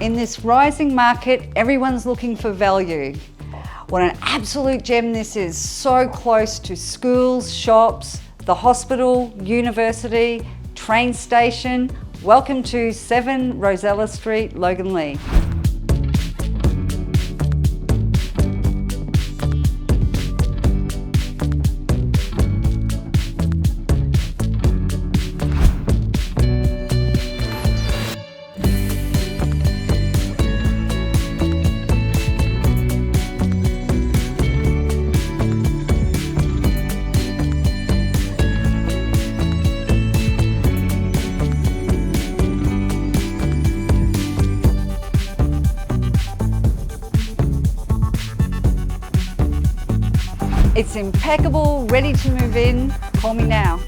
In this rising market, everyone's looking for value. What an absolute gem this is, so close to schools, shops, the hospital, university, train station. Welcome to 7 Rosella Street, Loganlea. It's impeccable, ready to move in. Call me now.